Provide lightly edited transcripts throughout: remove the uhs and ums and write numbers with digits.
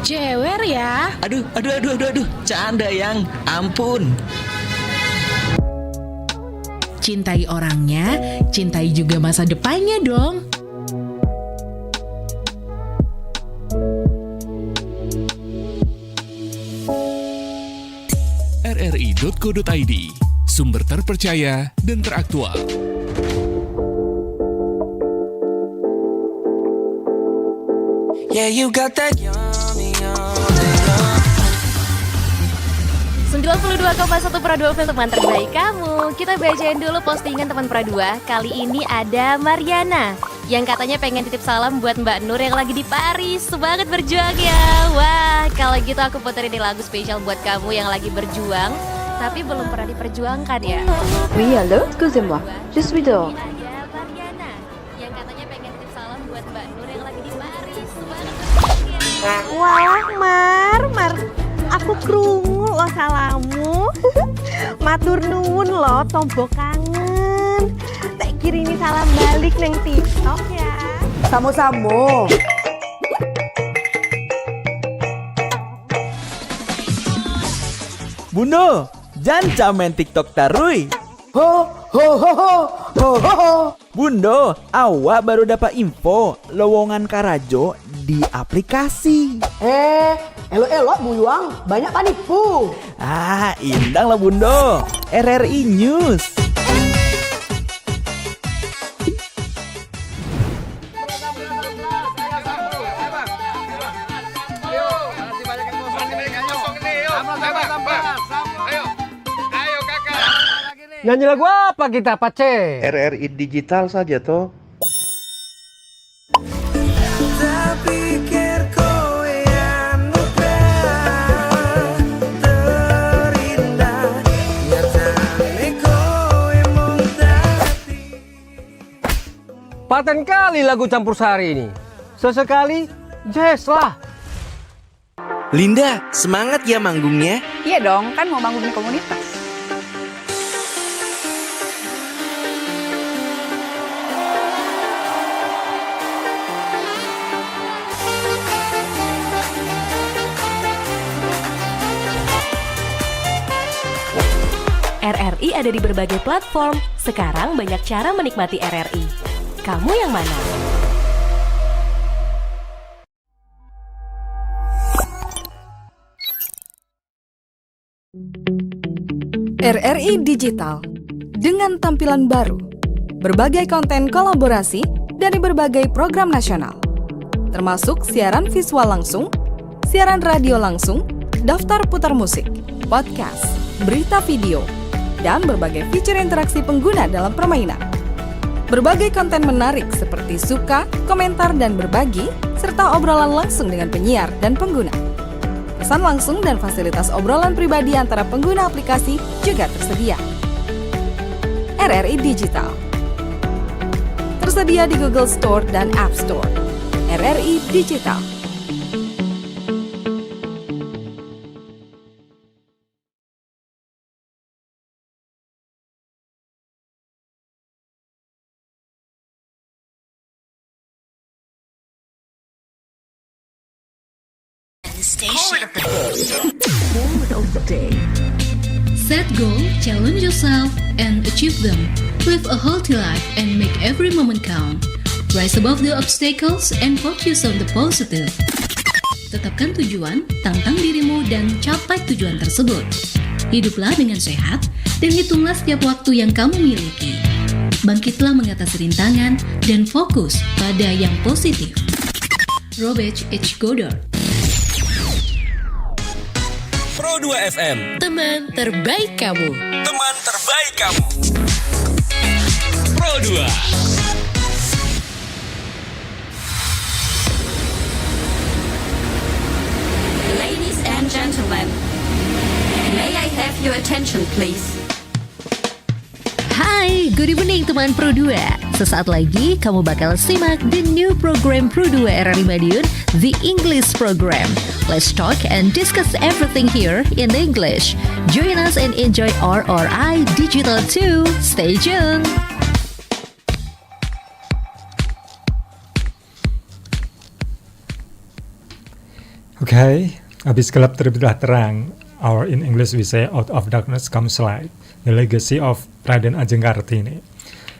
Jewer ya. Aduh, canda yang, ampun. Cintai orangnya, cintai juga masa depannya dong. rri.co.id, sumber terpercaya dan teraktual. Yeah, you got that yummy, 92,1 Pro 2 film teman terbaik kamu. Kita bacain dulu postingan teman Pro 2. Kali ini ada Mariana yang katanya pengen titip salam buat Mbak Nur yang lagi di Paris. Semangat berjuang ya. Wah, kalau gitu aku puterin nih lagu spesial buat kamu yang lagi berjuang tapi belum pernah diperjuangkan ya. Oui, allô, excusez-moi. Je suis dehors. Ada Mariana yang katanya pengen titip salam buat Mbak Nur yang lagi di Paris. Semangat berjuang ya. Wah, Mar, aku krungu lo salamu. Matur nuwun lo, tombo kangen. Tak kirimi salam balik neng TikTok ya. Samo-samo. Bunda, jangan main TikTok tarui. Ho ho ho ho ho ho ho. Bunda, awak baru dapat info lowongan karajo di aplikasi. Elok-elok buyuang, banyak panipu. Indang lah Bunda. RRI News. Nyanyi lagu apa kita, Pace? RRI digital saja toh. Paten kali lagu campur sari ini. Sesekali jazz lah. Linda, semangat ya manggungnya. Iya dong, kan mau bangun komunitas. RRI ada di berbagai platform. Sekarang banyak cara menikmati RRI. Kamu yang mana? RRI Digital dengan tampilan baru, berbagai konten kolaborasi dari berbagai program nasional, termasuk siaran visual langsung, siaran radio langsung, daftar putar musik, podcast, berita video, dan berbagai fitur interaksi pengguna dalam permainan. Berbagai konten menarik seperti suka, komentar, dan berbagi, serta obrolan langsung dengan penyiar dan pengguna. Pesan langsung dan fasilitas obrolan pribadi antara pengguna aplikasi juga tersedia. RRI Digital tersedia di Google Store dan App Store. RRI Digital. Set goal, challenge yourself, and achieve them. Live a healthy life and make every moment count. Rise above the obstacles and focus on the positive. Tetapkan tujuan, tantang dirimu, dan capai tujuan tersebut. Hiduplah dengan sehat dan hitunglah setiap waktu yang kamu miliki. Bangkitlah mengatasi rintangan dan fokus pada yang positif. Roby H. Godard. Pro 2 FM, teman terbaik kamu. Teman terbaik kamu. Pro 2. Ladies and gentlemen, may I have your attention please? Hai, good evening teman Pro 2. Sesaat lagi kamu bakal simak the new program Pro 2 Rri Madiun, the English program. Let's talk and discuss everything here in English. Join us and enjoy RRI Digital too. Stay tuned. Okay, habis gelap terbitlah terang. Or in English we say out of darkness comes light. The legacy of Raden Ajeng Kartini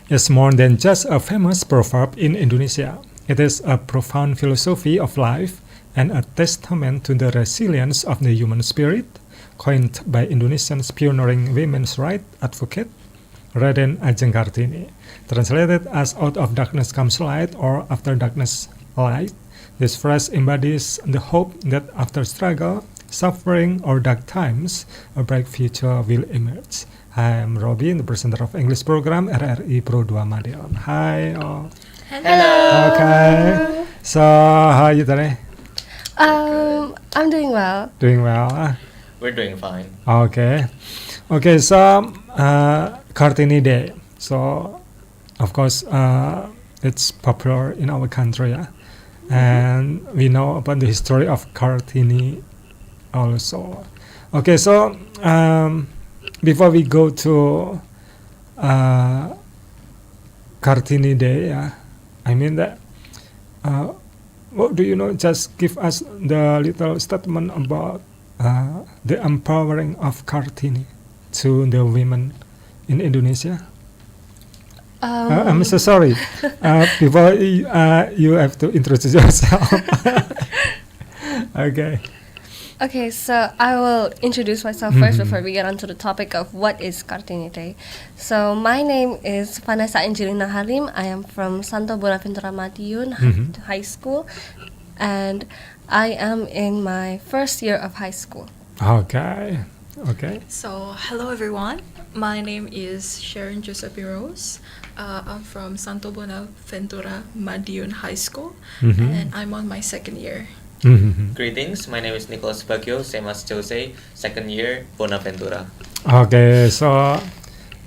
is more than just a famous proverb in Indonesia. It is a profound philosophy of life and a testament to the resilience of the human spirit, coined by Indonesian's pioneering women's rights advocate Raden Ajeng Kartini. Translated as out of darkness comes light or after darkness light, this phrase embodies the hope that after struggle, suffering, or dark times, a bright future will emerge. Hi, I'm Roby, the presenter of English program Rri Madiun. Hi all. Hello. Okay. So, how are you today? I'm doing well. Doing well. We're doing fine. Okay. Okay, so Kartini Day. So, of course, it's popular in our country, yeah? And we know about the history of Kartini also. Okay, so before we go to Kartini Day, yeah, I mean that, what do you know? Just give us the little statement about the empowering of Kartini to the women in Indonesia. I'm so sorry. Before you have to introduce yourself. Okay. Okay, so I will introduce myself first before we get onto the topic of what is Kartini Day. So my name is Vanessa Angelina Halim. I am from Santo Bonaventura Madiun High School, and I am in my first year of high school. Okay. Okay. So hello everyone. My name is Sharon Josephine Rose. I'm from Santo Bonaventura Madiun High School, and I'm on my second year. Greetings, my name is Nicholas Subagyo, same as Jose, second year, Bonaventura. Okay, so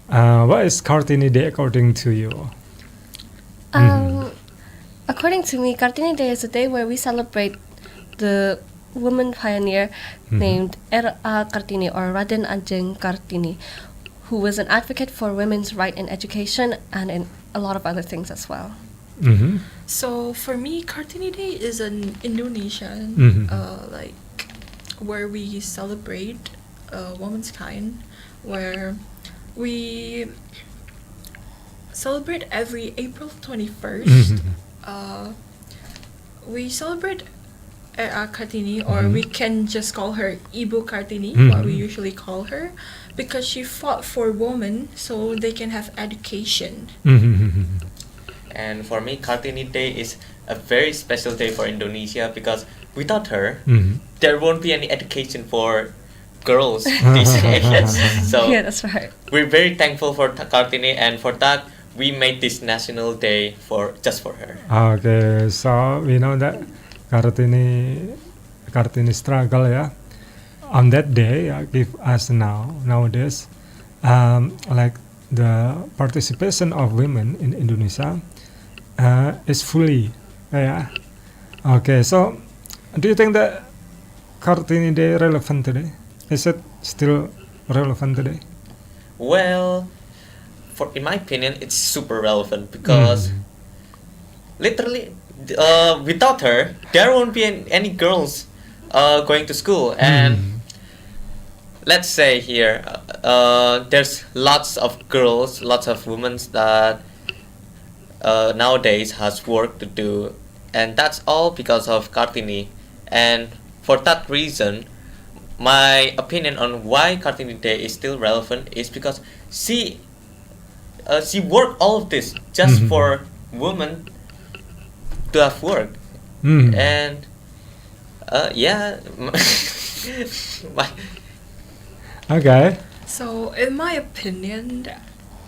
what is Kartini Day according to you? According to me, Kartini Day is a day where we celebrate the woman pioneer named Rri Kartini or Raden Ajeng Kartini, who was an advocate for women's right in education and in a lot of other things as well. So for me, Kartini Day is an Indonesian like where we celebrate woman's kind, where we celebrate every April 21st. We celebrate Rri Kartini, or we can just call her Ibu Kartini, what we usually call her, because she fought for women so they can have education. And for me, Kartini Day is a very special day for Indonesia because without her, there won't be any education for girls these areas. So yeah, that's right. We're very thankful for Kartini, and for that, we made this national day just for her. Okay, so we know that Kartini struggle, yeah. On that day, give us nowadays, like the participation of women in Indonesia is fully, yeah. Okay, so do you think that Kartini Day relevant today? Is it still relevant today? Well, in my opinion, it's super relevant because literally, without her, there won't be any girls going to school. And let's say here, there's lots of girls, lots of women that nowadays has work to do, and that's all because of Kartini. And for that reason, my opinion on why Kartini Day is still relevant is because she worked all of this just for women to have work. And yeah. Okay. So in my opinion,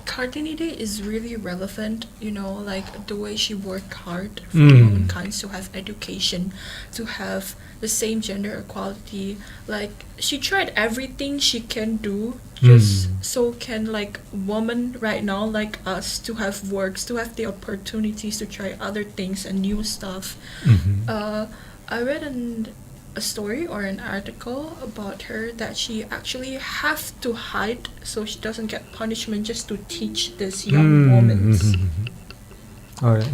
Kartini Day is really relevant, you know, like the way she worked hard for womankind to have education, to have the same gender equality. Like she tried everything she can do just so can like women right now like us to have works, to have the opportunities to try other things and new stuff. I read a story or an article about her that she actually have to hide so she doesn't get punishment just to teach this young woman. Okay.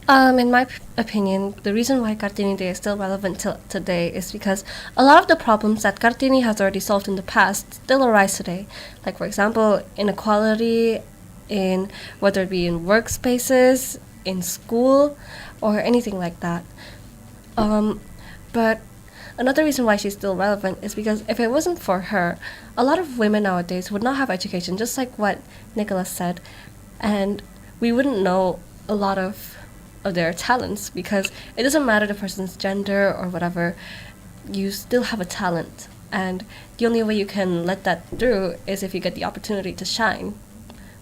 In my opinion, the reason why Kartini Day is still relevant till today is because a lot of the problems that Kartini has already solved in the past still arise today. Like, for example, inequality in whether it be in workspaces, in school, or anything like that. But another reason why she's still relevant is because if it wasn't for her, a lot of women nowadays would not have education, just like what Nicholas said, and we wouldn't know a lot of their talents, because it doesn't matter the person's gender or whatever, you still have a talent, and the only way you can let that through is if you get the opportunity to shine.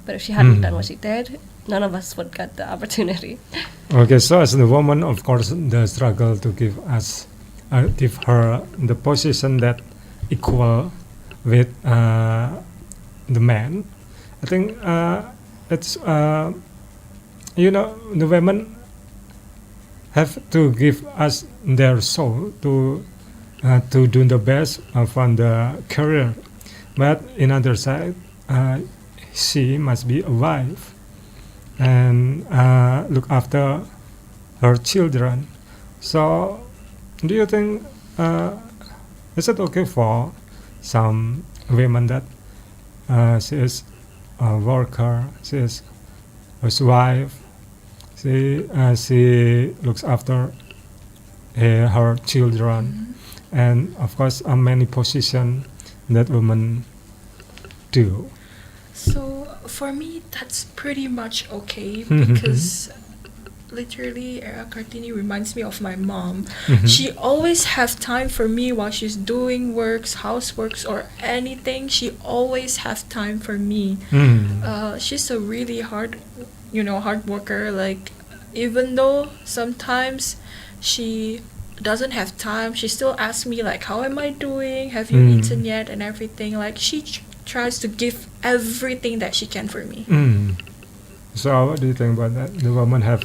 But if she hadn't done what she did, none of us would get the opportunity. Okay, so as the woman, of course, the struggle to give her the position that equal with the man. I think it's the women have to give us their soul to do the best from the career, but in other side, she must be a wife and look after her children. So, do you think is it okay for some women that she is a worker, she is a wife, she looks after her children, and of course many positions that women do? So for me, that's pretty much okay, because literally Kartini reminds me of my mom. She always has time for me while she's doing works, houseworks, or anything. She always has time for me. She's a really hard worker. Like, even though sometimes she doesn't have time, she still asks me like, how am I doing, have you eaten yet, and everything. Like, she tries to give everything that she can for me. So what do you think about that? The women have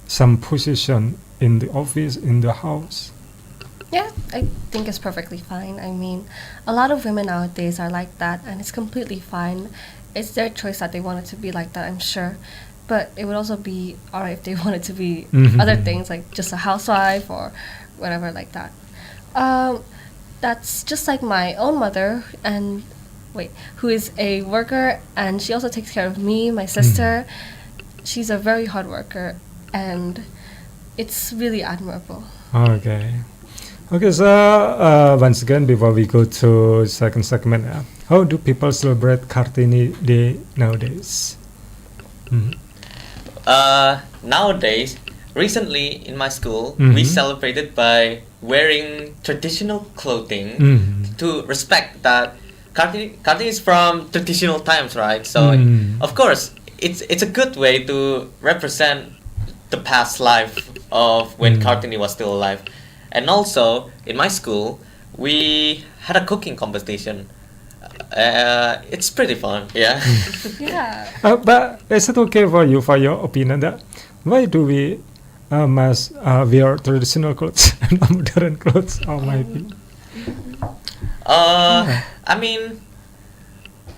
some position in the office, in the house? Yeah, I think it's perfectly fine. I mean, a lot of women nowadays are like that, and it's completely fine. It's their choice that they want it to be like that, I'm sure. But it would also be alright if they wanted to be other things, like just a housewife or whatever like that. That's just like my own mother, who is a worker, and she also takes care of me, my sister. She's a very hard worker, and it's really admirable. Okay, so once again, before we go to second segment, how do people celebrate Kartini Day nowadays? Nowadays, recently in my school, we celebrated by wearing traditional clothing to respect that Kartini is from traditional times, right? So of course, it's a good way to represent the past life of when Kartini was still alive. And also, in my school, we had a cooking competition. It's pretty fun, yeah. But is it okay for you, for your opinion, that why do we must wear traditional clothes and modern clothes? Or maybe? I mean,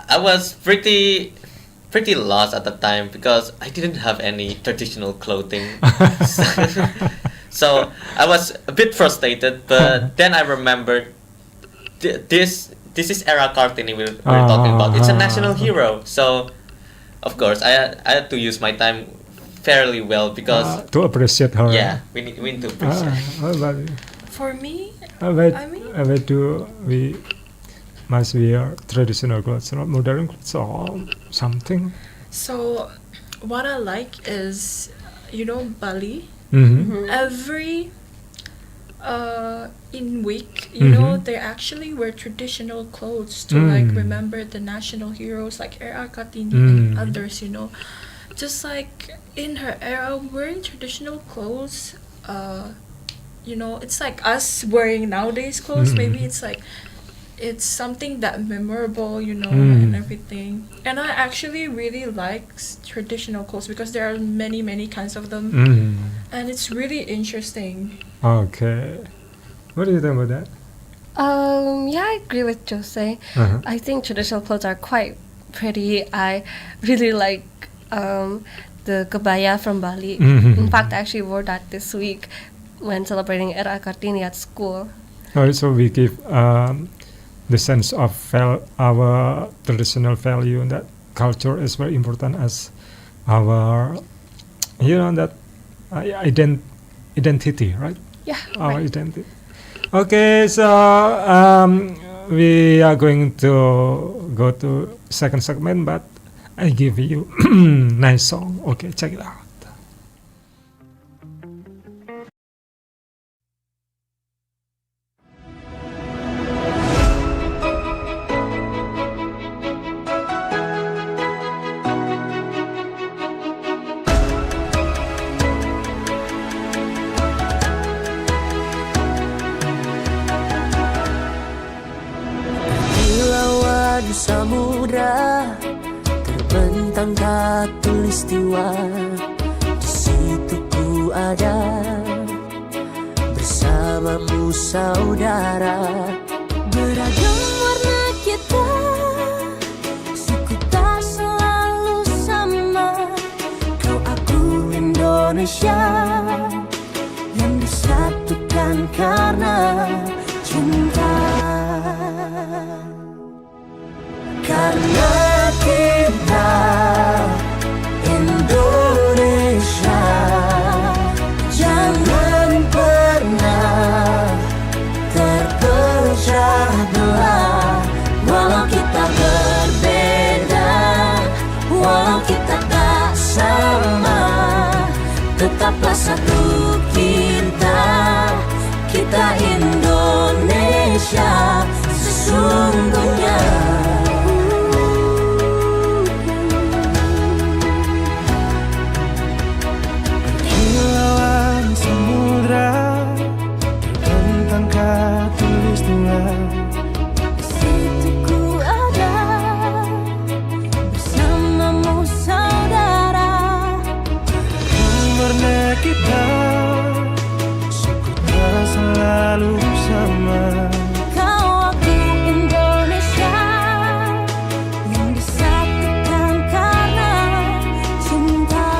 I was pretty lost at the time because I didn't have any traditional clothing. So I was a bit frustrated, but then I remembered this is Era Kartini we're talking about. It's a national hero, so of course I had to use my time fairly well because to appreciate her. Yeah, we need to appreciate. For me, we must wear traditional clothes, not modern clothes or something. So what I like is, Bali. Every in week, they actually wear traditional clothes to like remember the national heroes like Era Kartini and others. Just like in her era, wearing traditional clothes, it's like us wearing nowadays clothes. Maybe it's something that memorable, and everything. And I actually really like traditional clothes because there are many kinds of them, and it's really interesting. Okay, what do you think about that? Yeah, I agree with Jose. I think traditional clothes are quite pretty. I really like the kebaya from Bali. Mhm. In fact, I actually wore that this week when celebrating Rri Kartini at school. Also, we give the sense of our traditional value, and that culture is very important as our, that identity, right? Yeah, Our right. identity. Okay, so we are going to go to second segment, but I give you nice song. Okay, check it out. Kilauan samudra terbentang khatulistiwa, di situ ku ada bersamamu saudara. Beragam warna kita, suku tak selalu sama. Kau aku Indonesia yang disatukan karena cinta. Karena kita Indonesia, jangan pernah terpecah belah. Walau kita berbeda, walau kita tak sama, tetaplah satu kita Indonesia sesungguhnya. Kilauan samudra terbentang khatulistiwa, di situ ku ada bersamamu saudara. Warna kita suku tak selalu sama. Kau aku Indonesia yang disatukan karena cinta.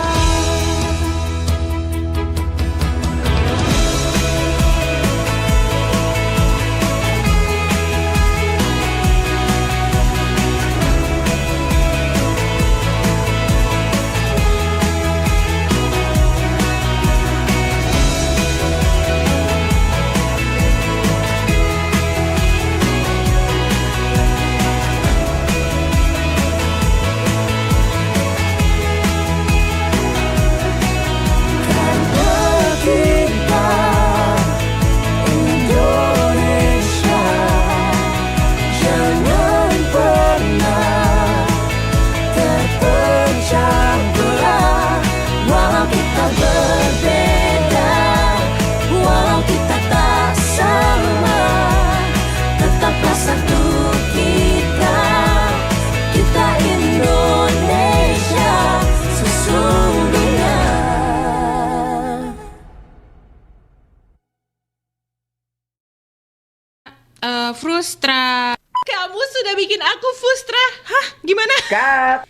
Frustra. Kamu sudah bikin aku frustra. Hah? Gimana? Cut.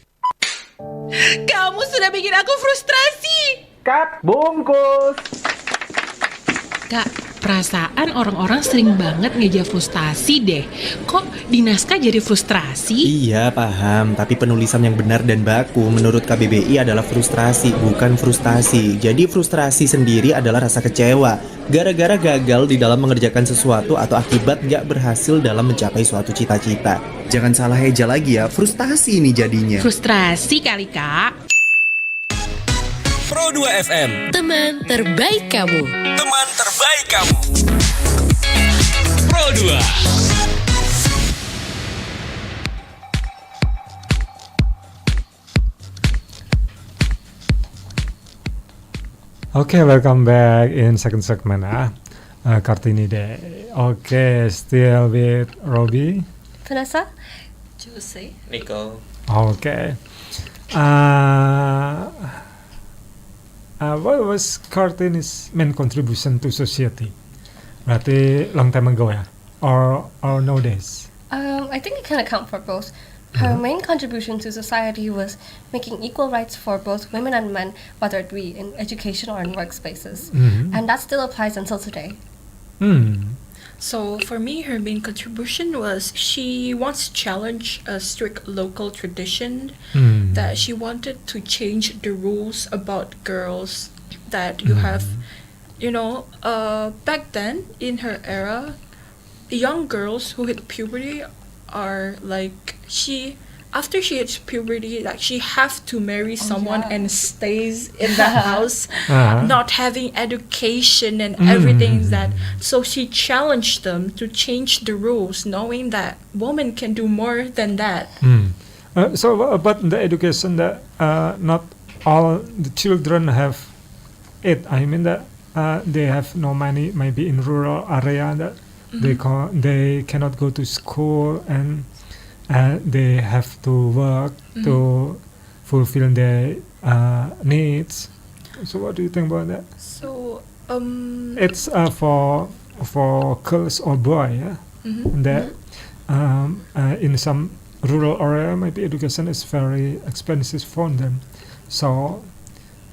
Kamu sudah bikin aku frustrasi. Cut. Bungkus. Kak, perasaan orang-orang sering banget ngeja frustasi deh. Kok di naskah jadi frustrasi? Iya, paham. Tapi penulisan yang benar dan baku menurut KBBI adalah frustrasi, bukan frustasi. Jadi frustrasi sendiri adalah rasa kecewa gara-gara gagal di dalam mengerjakan sesuatu atau akibat gak berhasil dalam mencapai suatu cita-cita. Jangan salah eja lagi ya, frustasi ini jadinya. Frustrasi kali, Kak. Pro 2 FM, teman terbaik kamu. teman terbaik kamu. Pro 2. Okay, welcome back in second segment Kartini Day. Okay, still with Roby, Vanessa, Jose, Nico. Okay. What was Kartini's main contribution to society? Berarti long time ago ya, or nowadays? I think it can account for both. Her main contribution to society was making equal rights for both women and men, whether it be in education or in workspaces. And that still applies until today. So for me, her main contribution was she wants to challenge a strict local tradition, that she wanted to change the rules about girls, that you have, back then in her era, young girls who hit puberty are like, after she hits puberty, like she have to marry someone and stays in the house, not having education and everything that. So she challenged them to change the rules, knowing that women can do more than that. So about the education, that not all the children have it. I mean that they have no money, maybe in rural area, that they cannot go to school, and they have to work to fulfill their needs. So what do you think about that? So it's for girls or boy, yeah? That in some rural area maybe education is very expensive for them. So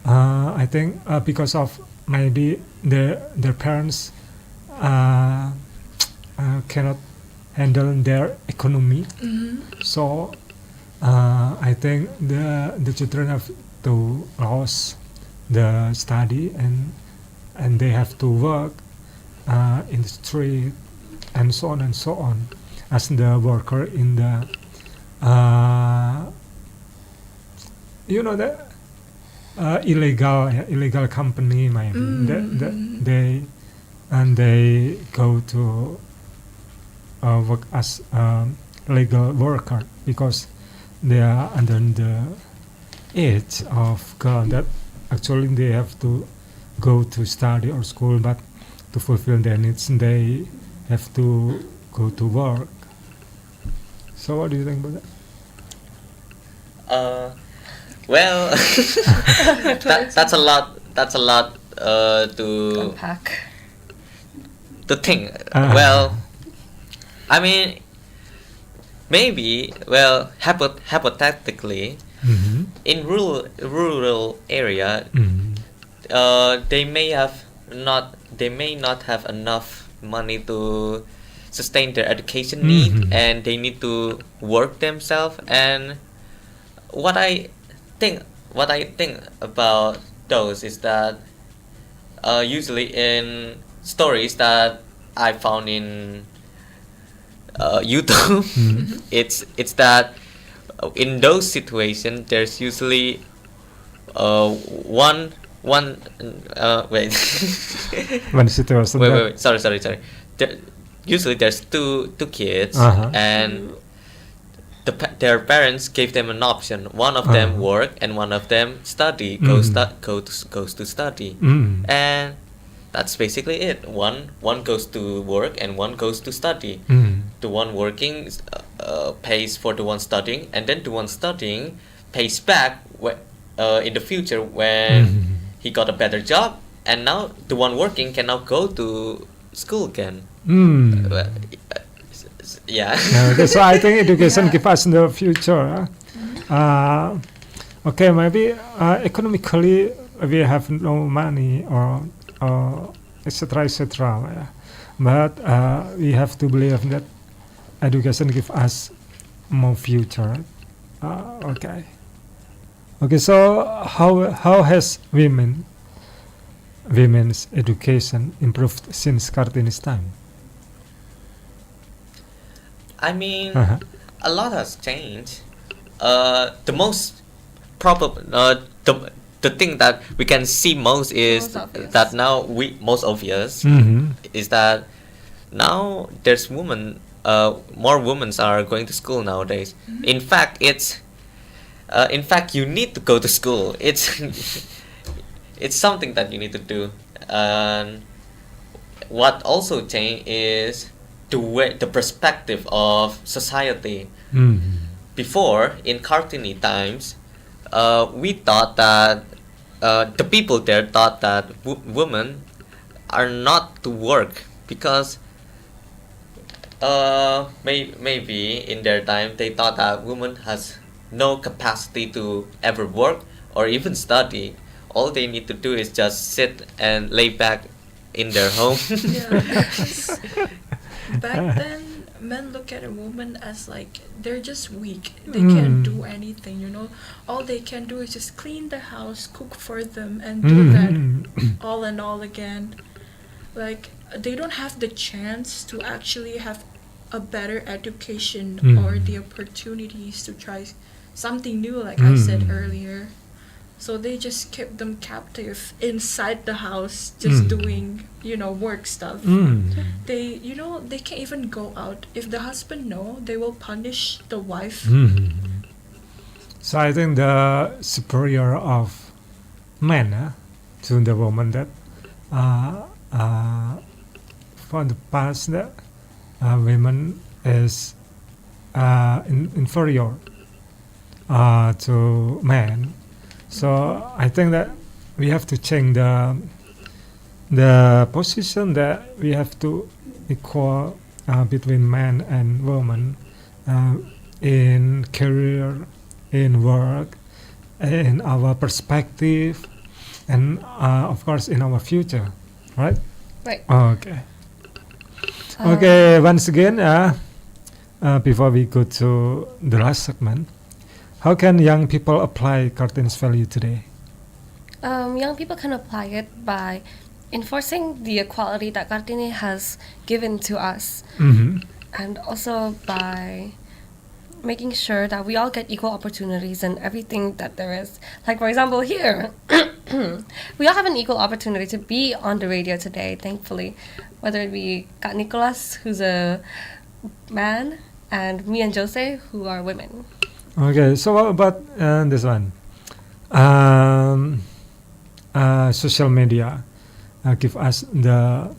I think because of maybe their parents cannot handle their economy. So I think the children have to lose the study, and they have to work in the street and so on as the worker in the illegal company, maybe that they go to work as legal worker because they are under the age of girl, that actually they have to go to study or school, but to fulfill their needs they have to go to work. So what do you think about that? Well, that's a lot to unpack. To think. Well, I mean, maybe, hypothetically, in rural area, they may not have enough money to sustain their education need, and they need to work themselves. And what I think about those is that usually in stories that I found in YouTube, it's that in those situations there's usually one wait one situation. Wait. Sorry. Usually there's two kids, and their parents gave them an option. One of them work and one of them study. Goes to study, and that's basically it. One goes to work and one goes to study. The one working pays for the one studying, and then the one studying pays back in the future when he got a better job, and now the one working can now go to school again. Yeah. So I think education gives us the future. Okay, maybe economically we have no money or etc. But we have to believe that education gives us more future. Okay. So how has women's education improved since Kartini's time? I mean, a lot has changed. The most probable, the thing that we can see most is that now most obvious is that now there's more women are going to school nowadays. In fact, you need to go to school. It's something that you need to do. And what also changed is the perspective of society. Before, in Kartini times, we thought that the people there thought that women are not to work because Maybe in their time they thought that women has no capacity to ever work or even study. All they need to do is just sit and lay back in their home. Back then, men look at a woman as like they're just weak. They can't do anything, you know. All they can do is just clean the house, cook for them, and do that all and all again. Like they don't have the chance to actually have a better education or the opportunities to try something new, like I said earlier. So they just kept them captive inside the house, just doing, you know, work stuff. They, you know, they can't even go out. If the husband know, they will punish the wife. So I think the superior of men to the woman that for the past that women is inferior to men. So I think that we have to change the position that we have to equal between men and women in career, in work, in our perspective, and of course in our future, right? Right. Okay. Okay. Once again, before we go to the last segment, how can young people apply Kartini's value today? Young people can apply it by enforcing the equality that Kartini has given to us, and also by making sure that we all get equal opportunities in everything that there is. Like, for example, here, we all have an equal opportunity to be on the radio today, thankfully. Whether it be Kak Nicholas, who's a man, and me and Jose, who are women. Okay, so what about this one? Social media give us the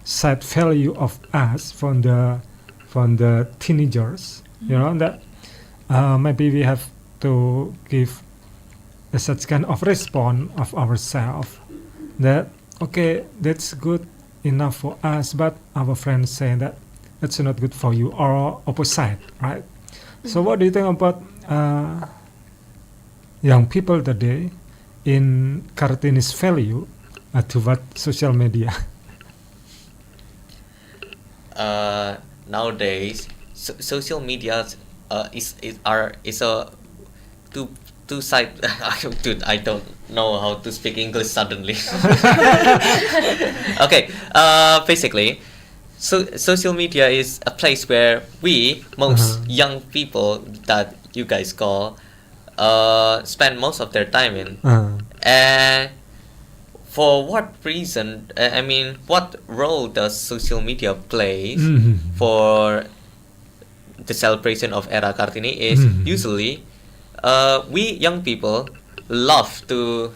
set value of us from the teenagers. You know that maybe we have to give a such kind of response of ourselves that okay, that's good enough for us, but our friends say that that's not good for you, or opposite, right? So what do you think about young people today in Kartini's value toward social media? Nowadays, social media is a two side. Dude, I don't know how to speak English suddenly. Okay, basically, so social media is a place where most young people that you guys call spend most of their time in. And for what reason? I mean, what role does social media play for the celebration of Era Kartini? Is usually we young people love to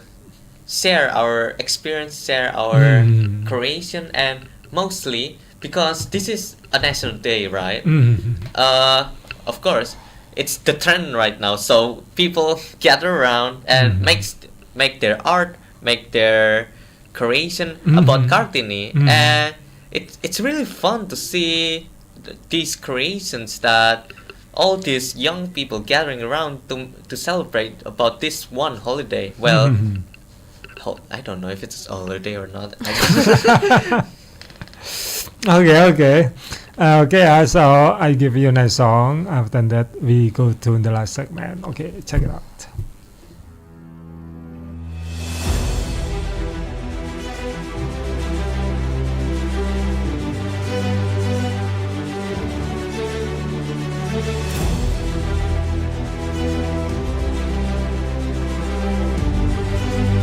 share our experience, share our creation, and mostly because this is a national day, right? Of course, it's the trend right now. So people gather around and make their art, make their creation about Kartini, and it's really fun to see these creations that all these young people gathering around to celebrate about this one holiday. Well, I don't know if it's a holiday or not. Okay. So I give you a nice song. After that, we go to the last segment. Okay, check it out.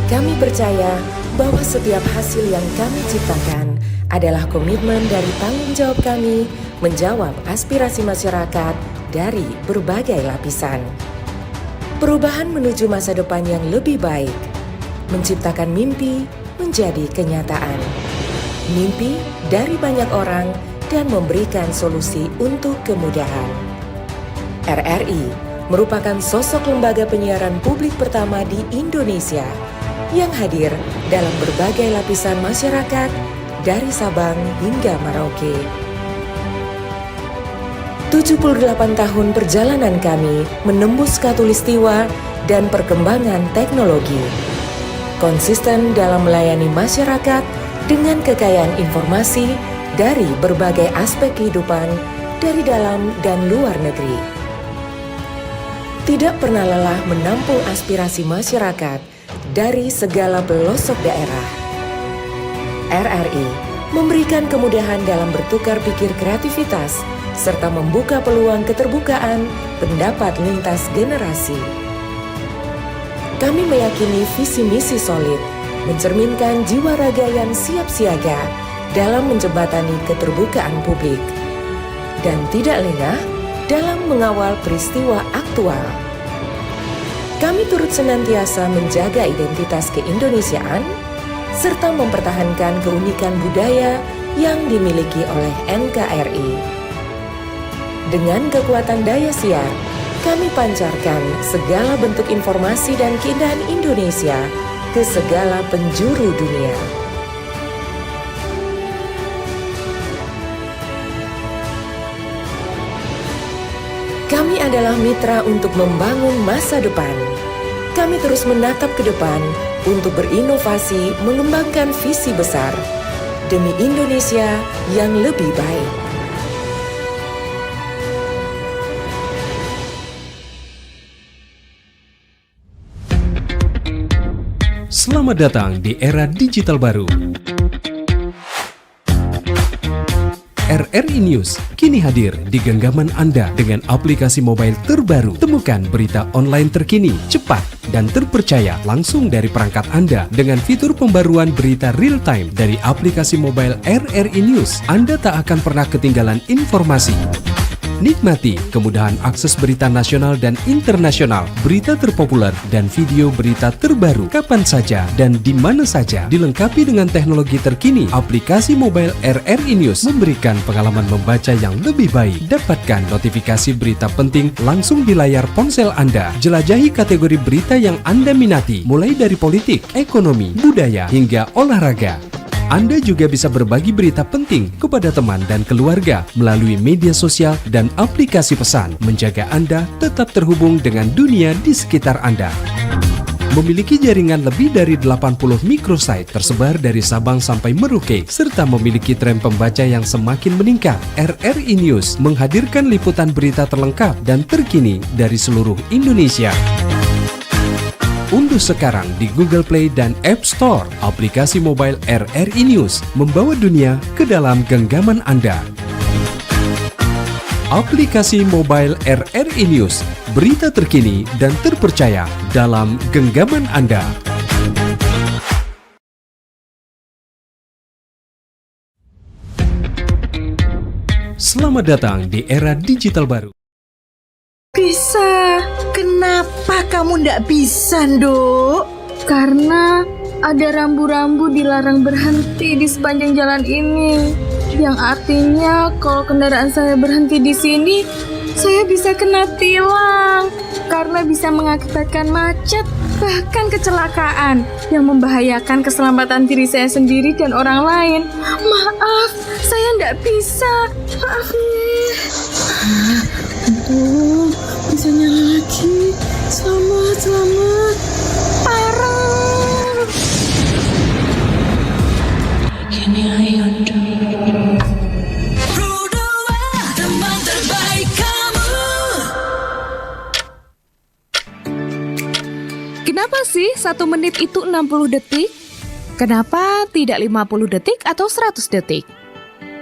Kami percaya bahwa setiap hasil yang kami ciptakan adalah komitmen dari tanggung jawab kami menjawab aspirasi masyarakat dari berbagai lapisan. Perubahan menuju masa depan yang lebih baik, menciptakan mimpi menjadi kenyataan. Mimpi dari banyak orang dan memberikan solusi untuk kemudahan. RRI merupakan sosok lembaga penyiaran publik pertama di Indonesia yang hadir dalam berbagai lapisan masyarakat dari Sabang hingga Merauke. 78 tahun perjalanan kami menembus khatulistiwa dan perkembangan teknologi. Konsisten dalam melayani masyarakat dengan kekayaan informasi dari berbagai aspek kehidupan dari dalam dan luar negeri. Tidak pernah lelah menampung aspirasi masyarakat dari segala pelosok daerah. RRI memberikan kemudahan dalam bertukar pikir kreativitas serta membuka peluang keterbukaan pendapat lintas generasi. Kami meyakini visi misi solid, mencerminkan jiwa raga yang siap siaga dalam menjembatani keterbukaan publik, dan tidak lengah dalam mengawal peristiwa aktual. Kami turut senantiasa menjaga identitas keindonesiaan, serta mempertahankan keunikan budaya yang dimiliki oleh NKRI. Dengan kekuatan daya siar, kami pancarkan segala bentuk informasi dan keindahan Indonesia ke segala penjuru dunia. Kami adalah mitra untuk membangun masa depan. Kami terus menatap ke depan untuk berinovasi, mengembangkan visi besar demi Indonesia yang lebih baik. Selamat datang di era digital baru. RRI News kini hadir di genggaman Anda dengan aplikasi mobile terbaru. Temukan berita online terkini, cepat, dan terpercaya langsung dari perangkat Anda dengan fitur pembaruan berita real time dari aplikasi mobile RRI News. Anda tak akan pernah ketinggalan informasi. Nikmati kemudahan akses berita nasional dan internasional, berita terpopuler, dan video berita terbaru kapan saja dan di mana saja. Dilengkapi dengan teknologi terkini, aplikasi mobile RRI News memberikan pengalaman membaca yang lebih baik. Dapatkan notifikasi berita penting langsung di layar ponsel Anda. Jelajahi kategori berita yang Anda minati, mulai dari politik, ekonomi, budaya, hingga olahraga. Anda juga bisa berbagi berita penting kepada teman dan keluarga melalui media sosial dan aplikasi pesan, menjaga Anda tetap terhubung dengan dunia di sekitar Anda. Memiliki jaringan lebih dari 80 microsite tersebar dari Sabang sampai Merauke, serta memiliki tren pembaca yang semakin meningkat. RRI News menghadirkan liputan berita terlengkap dan terkini dari seluruh Indonesia. Unduh sekarang di Google Play dan App Store aplikasi mobile RRI News, membawa dunia ke dalam genggaman Anda. Aplikasi mobile RRI News, berita terkini dan terpercaya dalam genggaman Anda. Selamat datang di era digital baru. Bisa. Kenapa kamu ndak bisa, Nduk? Karena ada rambu-rambu dilarang berhenti di sepanjang jalan ini. Yang artinya kalau kendaraan saya berhenti di sini, saya bisa kena tilang. Karena bisa mengakibatkan macet, bahkan kecelakaan yang membahayakan keselamatan diri saya sendiri dan orang lain. Maaf, saya ndak bisa. Maaf nih. Untung bisa nyala lagi. Selamat. Parah. Kini ayo dong. Teman terbaik kamu. Kenapa sih 1 menit itu 60 detik? Kenapa tidak 50 detik atau 100 detik?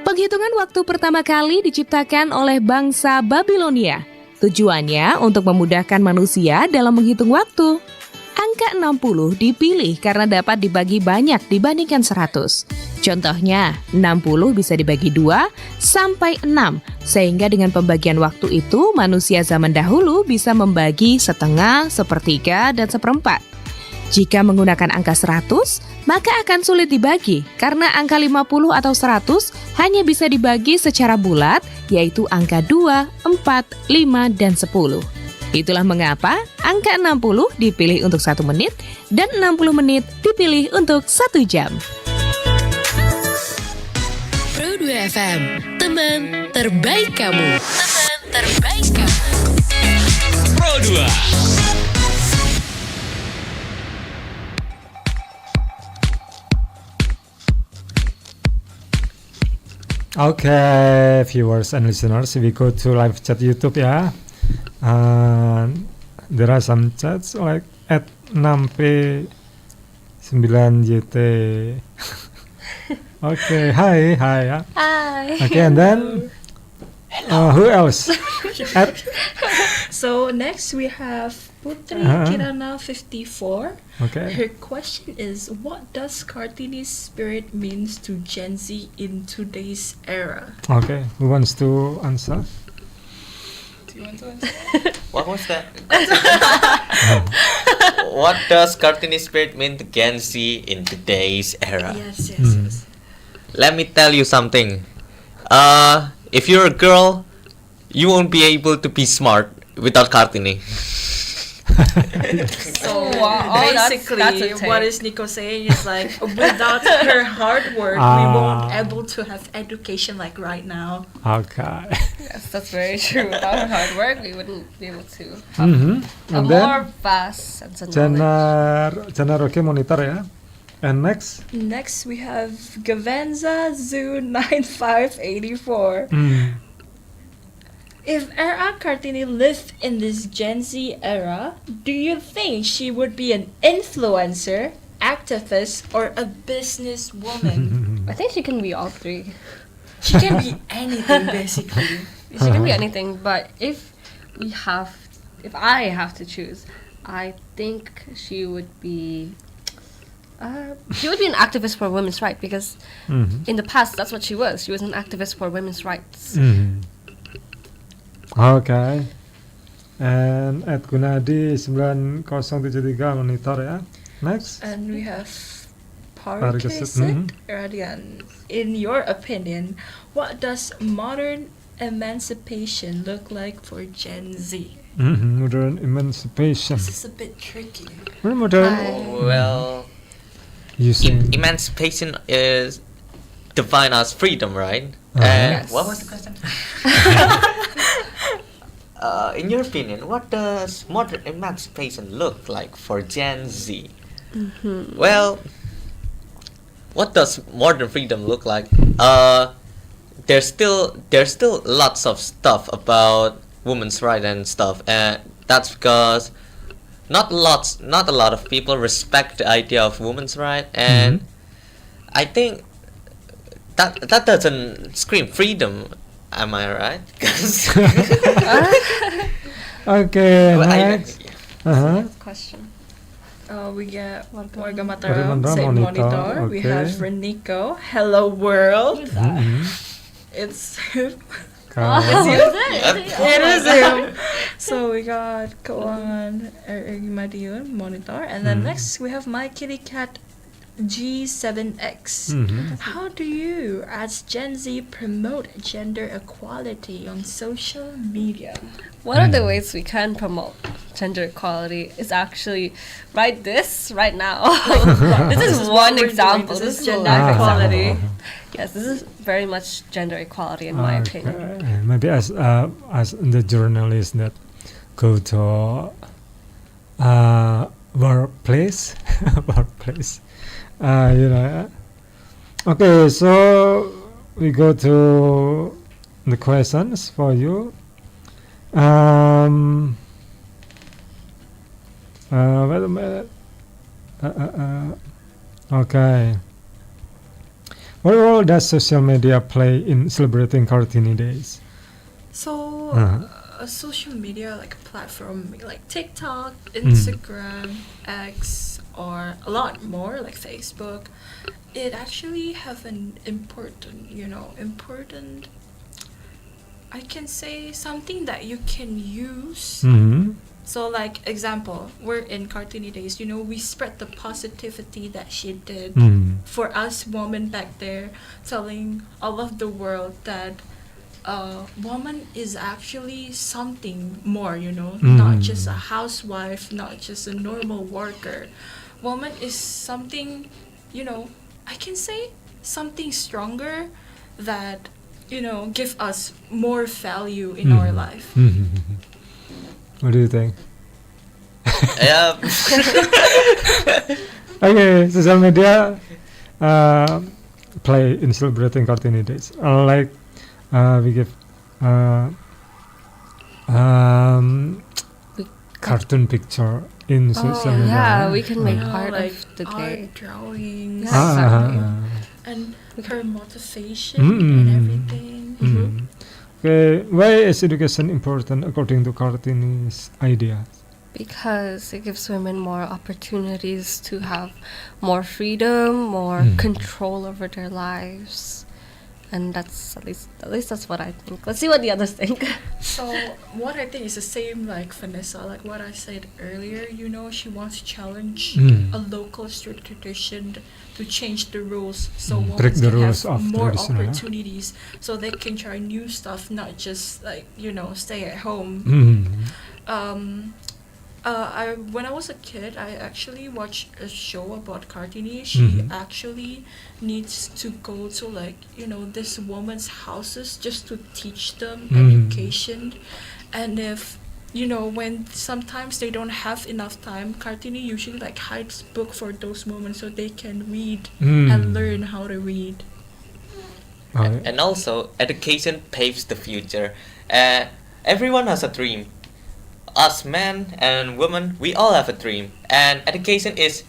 Penghitungan waktu pertama kali diciptakan oleh bangsa Babilonia. Tujuannya untuk memudahkan manusia dalam menghitung waktu. Angka 60 dipilih karena dapat dibagi banyak dibandingkan 100. Contohnya, 60 bisa dibagi 2 sampai 6, sehingga dengan pembagian waktu itu manusia zaman dahulu bisa membagi setengah, sepertiga, dan seperempat. Jika menggunakan angka 100, maka akan sulit dibagi karena angka 50 atau 100 hanya bisa dibagi secara bulat, yaitu angka 2, 4, 5, dan 10. Itulah mengapa angka 60 dipilih untuk 1 menit dan 60 menit dipilih untuk 1 jam. FM, teman terbaik kamu. Teman terbaik kamu. Pro 2. Okay, viewers and listeners, we go to live chat YouTube ya. There are some chats like at 6p 9YT. Okay, hi ya. Hi. Okay, and then who else? So next we have Putri Kirana 54. Okay. Her question is, what does Kartini's spirit means to Gen Z in today's era? Okay, who wants to answer? Do you want to answer? What was that? What does Kartini spirit mean to Gen Z in today's era? Yes. Let me tell you something. If you're a girl, you won't be able to be smart without Kartini. So basically, what is Nico saying is like, without her hard work, we won't able to have education like right now. Okay. Yes, that's very true. Without her hard work, we wouldn't be able to have a And more vast sense of knowledge. Oke, monitor ya. And next? Next, we have Gavenza Zoo 9584. If Era Kartini lived in this Gen Z era, do you think she would be an influencer, activist, or a businesswoman? I think she can be all three. She can be anything, basically. She can be anything, but if I have to choose, I think she would be an activist for women's rights, because in the past that's what she was. She was an activist for women's rights. Okay. And at Gunadi 9073 monitor ya. Next. And we have Parikesit Radian. In your opinion, what does modern emancipation look like for Gen Z? Modern emancipation. This is a bit tricky. Very modern. Well, emancipation is defined as freedom, right? And what was the question? In your opinion, what does modern emancipation look like for Gen Z? Well, what does modern freedom look like? There's still lots of stuff about women's rights and stuff, and that's because not a lot of people respect the idea of women's rights, and I think that doesn't scream freedom. Am I right? Okay, next. Question. We get Warga Mataram, Warga same monitor, monitor. We okay. have Reniko, Hello World. It's him. It's you? It is him. So we got Keuangan Rri Madiun, monitor. And then next we have My Kitty Cat G7X. How do you, as Gen Z, promote gender equality on social media? One of the ways we can promote gender equality is actually right now. This is one example. This is gender equality. Yes, this is very much gender equality in my opinion. Maybe as the journalists that go to workplace. Okay, so we go to the questions for you. Wait a minute. Okay. What role does social media play in celebrating Kartini days? So, social media, like a platform like TikTok, Instagram, X, or a lot more like Facebook, it actually have an important, I can say something that you can use. So like example, we're in Kartini days, we spread the positivity that she did for us women back there, telling all of the world that woman is actually something more, not just a housewife, not just a normal worker. Woman is something, I can say something stronger that give us more value in our life. What do you think? Yeah. Okay, social media play in celebrating Kartini days. We give cartoon picture in social media. Yeah, we can make part like of the day. art, drawings, and her motivation and everything. Okay, why is education important according to Kartini's ideas? Because it gives women more opportunities to have more freedom, more control over their lives. And that's at least that's what I think. Let's see what the others think. So what I think is the same like Vanessa, like what I said earlier, she wants to challenge a local street tradition to change the rules so women can have more opportunities so they can try new stuff, not just like, stay at home. When I was a kid, I actually watched a show about Kartini. She actually needs to go to this woman's houses just to teach them education. And if when sometimes they don't have enough time, Kartini usually hides book for those moments so they can read and learn how to read. And also, education paves the future. Everyone has a dream. Us men and women, we all have a dream, and education is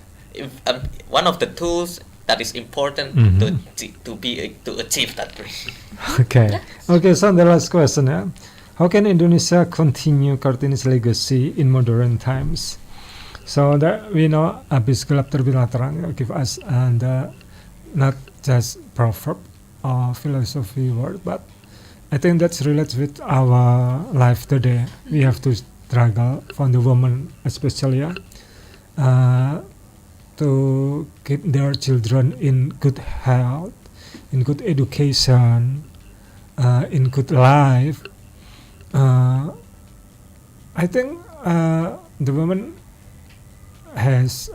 one of the tools that is important to achieve that dream. Okay. Okay. So the last question, how can Indonesia continue Kartini's legacy in modern times? So that we know, habis gelap terbitlah terang give us not just proverb or philosophy word, but I think that's related with our life today. We have to struggle for the woman especially to keep their children in good health, in good education, in good life. I think the woman has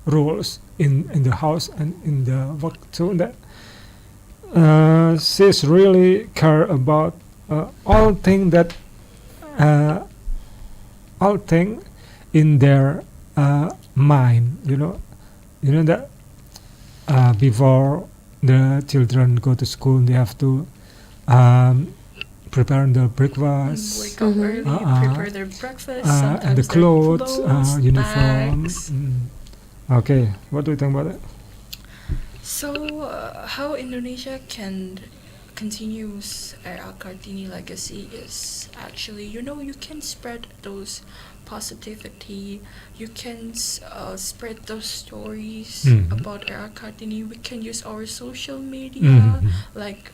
rules in the house and in the work too, that she's really care about all things that all thing in their mind, that before the children go to school, they have to prepare the breakfast, wake up early, prepare their breakfast, sometimes and the clothes, uniform. bags. Okay, what do you think about it? So how Indonesia can continues our Kartini legacy is actually, you can spread those positivity, you can spread those stories about our Kartini. We can use our social media, like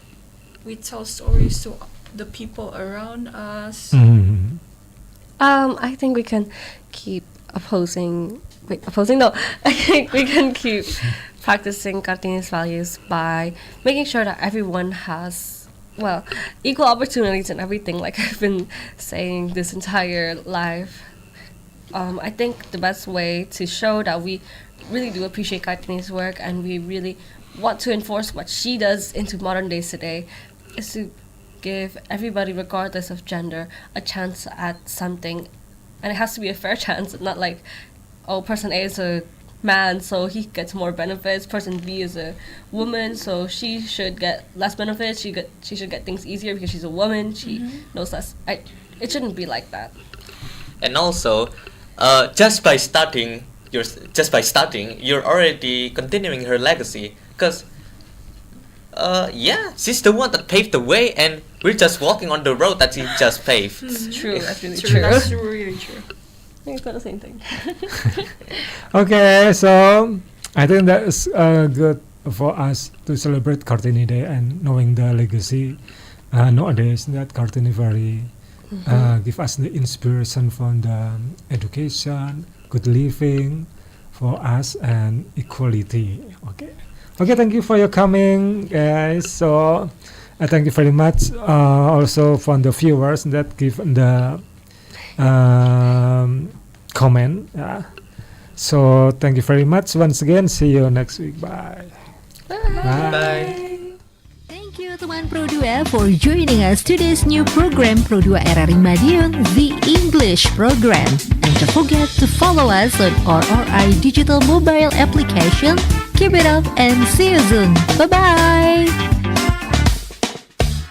we tell stories to the people around us. I think we can keep I think we can keep practicing Kartini's values by making sure that everyone has, equal opportunities and everything, like I've been saying this entire life. I think the best way to show that we really do appreciate Kartini's work and we really want to enforce what she does into modern days today is to give everybody, regardless of gender, a chance at something. And it has to be a fair chance, not like, person A is a man, so he gets more benefits. Person B is a woman, so she should get less benefits. She should get things easier because she's a woman. She knows less. It shouldn't be like that. And also, just by starting, you're already continuing her legacy. Cause, she's the one that paved the way, and we're just walking on the road that she just paved. It's true. That's really true. That's really true. It's not the same thing. Okay, so I think that is good for us to celebrate Kartini Day and knowing the legacy nowadays that Kartini very give us the inspiration for the education, good living for us, and equality. Okay, thank you for your coming, guys. So thank you very much also for the viewers that give the comment. So thank you very much once again. See you next week. Bye. Bye. Bye. teman Pro2 for joining us today's new program Pro2 Rri Madiun, the English program. And don't forget to follow us on RRI digital mobile application. Keep it up and see you soon. Bye-bye.